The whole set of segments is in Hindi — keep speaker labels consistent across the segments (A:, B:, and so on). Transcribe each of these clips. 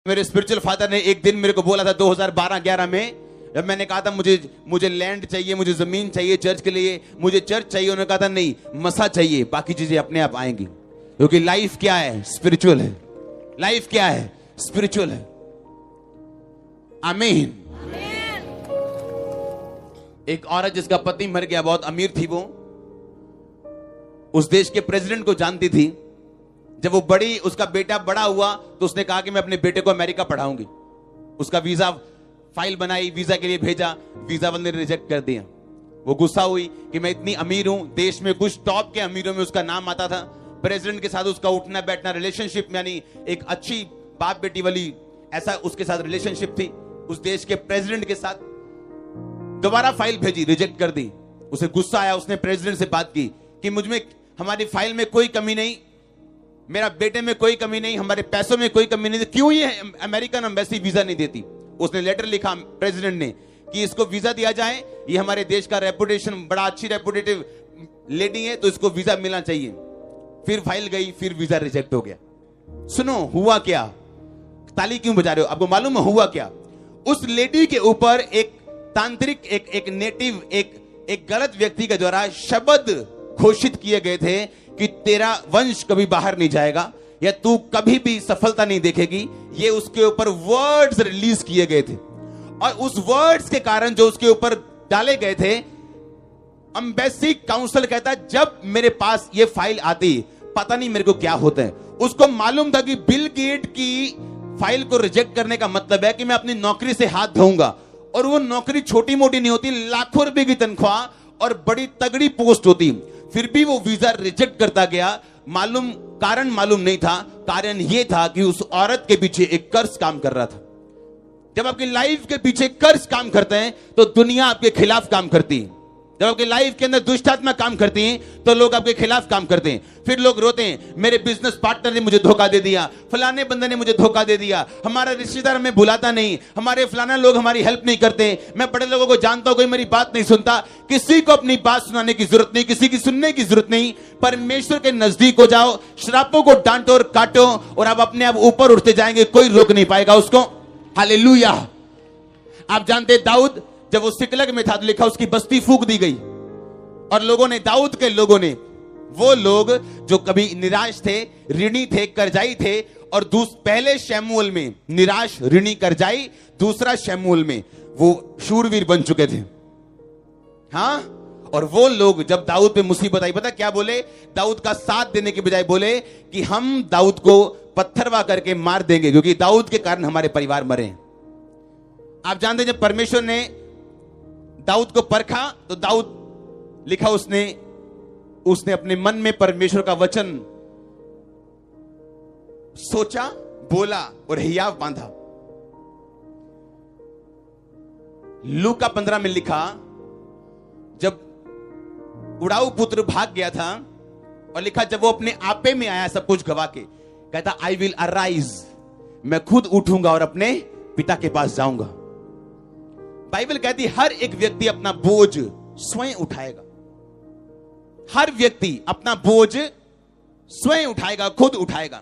A: मेरे स्पिरिचुअल फादर ने एक दिन मेरे को बोला था 2012-11 में, जब मैंने कहा था मुझे लैंड चाहिए, मुझे जमीन चाहिए चर्च के लिए, मुझे चर्च चाहिए, उन्होंने कहा था नहीं, मसा चाहिए, बाकी चीजें अपने आप आएंगी। क्योंकि लाइफ क्या है? स्पिरिचुअल है। लाइफ क्या है? स्पिरिचुअल है। आमीन। एक औरत जिसका पति मर गया, बहुत अमीर थी वो, उस देश के प्रेसिडेंट को जानती थी। जब वो उसका बेटा बड़ा हुआ तो उसने कहा कि मैं अपने बेटे को अमेरिका पढ़ाऊंगी। उसका वीजा फाइल बनाई, वीजा के लिए भेजा, वीजा वाले ने रिजेक्ट कर दिया। वो गुस्सा हुई कि मैं इतनी अमीर हूं, देश में कुछ टॉप के अमीरों में उसका नाम आता था, प्रेसिडेंट के साथ उसका उठना बैठना रिलेशनशिप, यानी एक अच्छी बाप बेटी वाली ऐसा उसके साथ रिलेशनशिप थी उस देश के प्रेसिडेंट के साथ। दोबारा फाइल भेजी, रिजेक्ट कर दी। उसे गुस्सा आया, उसने प्रेसिडेंट से बात की कि मुझमें, हमारी फाइल में कोई कमी नहीं, मेरा बेटे में कोई कमी नहीं, हमारे पैसों में कोई कमी नहीं, क्यों ये अमेरिकन एम्बेसी वीजा नहीं देती? उसने लेटर लिखा प्रेसिडेंट ने कि इसको वीजा दिया जाए, ये हमारे देश का रेपुटेशन, बड़ा अच्छी रेपुटेटिव लेडी है, तो इसको वीजा मिलना चाहिए। फिर फाइल गई, फिर वीजा रिजेक्ट हो गया। सुनो हुआ क्या? ताली क्यों बजा रहे हो? आपको मालूम है हुआ क्या? उस लेडी के ऊपर एक तांत्रिक, एक नेटिव, एक गलत व्यक्ति के द्वारा शब्द घोषित किए गए थे कि तेरा वंश कभी बाहर नहीं जाएगा या तू कभी भी सफलता नहीं देखेगी। ये उसके ऊपर वर्ड्स रिलीज किए गए थे और उस वर्ड्स के कारण जो उसके ऊपर डाले गए थे, एम्बेसी काउंसिल कहता है जब मेरे पास ये फाइल आती, पता नहीं मेरे को क्या होता है। उसको मालूम था कि बिल गेट की फाइल को रिजेक्ट करने का मतलब है कि मैं अपनी नौकरी से हाथ धोऊंगा, और वो नौकरी छोटी मोटी नहीं होती, लाखों रुपए की तनख्वाह और बड़ी तगड़ी पोस्ट होती। फिर भी वो वीजा रिजेक्ट करता गया। कारण मालूम नहीं था। कारण ये था कि उस औरत के पीछे एक कर्ज काम कर रहा था। जब आपकी लाइफ के पीछे कर्ज काम करते हैं तो दुनिया आपके खिलाफ काम करती है। जब आपकी लाइफ के अंदर दुष्ट आत्मा काम करती हैं तो लोग आपके खिलाफ काम करते हैं। फिर लोग रोते हैं, मेरे बिजनेस पार्टनर ने मुझे धोखा दे दिया, फलाने बंदे ने मुझे धोखा दे दिया, हमारा रिश्तेदार हमें बुलाता नहीं, हमारे फलाना लोग हमारी हेल्प नहीं करते, मैं बड़े लोगों को जानता हूं कोई मेरी बात नहीं सुनता। किसी को अपनी बात सुनाने की जरूरत नहीं, किसी की सुनने की जरूरत नहीं। परमेश्वर के नजदीक हो जाओ, श्रापों को डांटो और काटो और आप अपने आप ऊपर उठते जाएंगे, कोई रोक नहीं पाएगा उसको। हालेलुया। आप जानते दाऊद जब वो सिकलग में था तो लिखा उसकी बस्ती फूंक दी गई, और लोगों ने, दाऊद के लोगों ने, वो लोग जो कभी निराश थे, ऋणी थे, कर्जाई थे, और पहले शमूएल में निराश, ऋणी, कर्जाई, दूसरा शमूएल में वो शूरवीर बन चुके थे। हाँ, और वो लोग जब दाऊद पे मुसीबत आई, पता क्या बोले? दाऊद का साथ देने के बजाय बोले कि हम दाऊद को पत्थरवा करके मार देंगे क्योंकि दाऊद के कारण हमारे परिवार मरे। आप जानते जब परमेश्वर ने दाऊद को परखा तो दाऊद, लिखा उसने अपने मन में परमेश्वर का वचन सोचा, बोला और हियाव बांधा। लूका 15 में लिखा जब उड़ाऊ पुत्र भाग गया था, और लिखा जब वो अपने आपे में आया सब कुछ गवा के, कहता आई विल अराइज, मैं खुद उठूंगा और अपने पिता के पास जाऊंगा। बाइबल कहती हर एक व्यक्ति अपना बोझ स्वयं उठाएगा। हर व्यक्ति अपना बोझ स्वयं उठाएगा, खुद उठाएगा।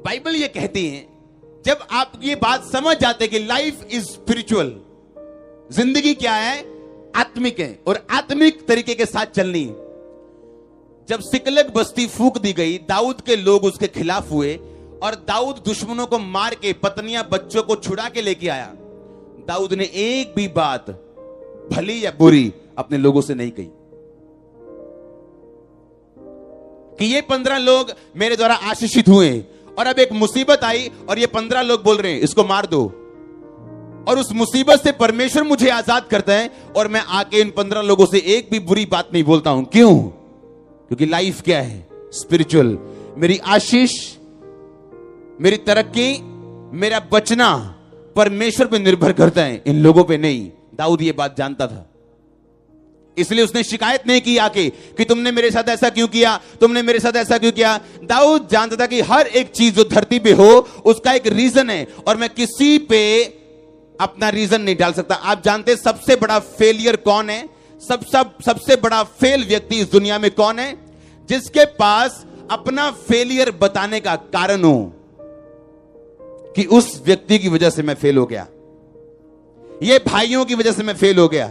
A: बाइबल ये कहती है जब आप ये बात समझ जाते कि लाइफ इज स्पिरिचुअल, जिंदगी क्या है? आत्मिक है, और आत्मिक तरीके के साथ चलनी है। जब सिकलग बस्ती फूंक दी गई, दाऊद के लोग उसके खिलाफ हुए और दाऊद दुश्मनों को मार के, पत्नियां बच्चों को छुड़ा के लेके आया। दाऊद ने एक भी बात भली या बुरी अपने लोगों से नहीं कही कि ये 15 लोग मेरे द्वारा आशीषित हुए और अब एक मुसीबत आई और ये 15 लोग बोल रहे हैं इसको मार दो, और उस मुसीबत से परमेश्वर मुझे आजाद करता है और मैं आके इन 15 लोगों से एक भी बुरी बात नहीं बोलता हूं। क्यों? क्योंकि लाइफ क्या है? स्पिरिचुअल। मेरी आशीष, मेरी तरक्की, मेरा बचना परमेश्वर पे निर्भर करता है, इन लोगों पे नहीं। दाऊद ये बात जानता था, इसलिए उसने शिकायत नहीं की आके कि तुमने मेरे साथ ऐसा क्यों किया, तुमने मेरे साथ ऐसा क्यों किया। दाऊद जानता था कि हर एक चीज जो धरती पे हो उसका एक रीजन है और मैं किसी पे अपना रीजन नहीं डाल सकता। आप जानते सबसे बड़ा फेलियर कौन है? सबसे बड़ा फेल व्यक्ति इस दुनिया में कौन है? जिसके पास अपना फेलियर बताने का कारण हो। कि उस व्यक्ति की वजह से मैं फेल हो गया, ये भाइयों की वजह से मैं फेल हो गया।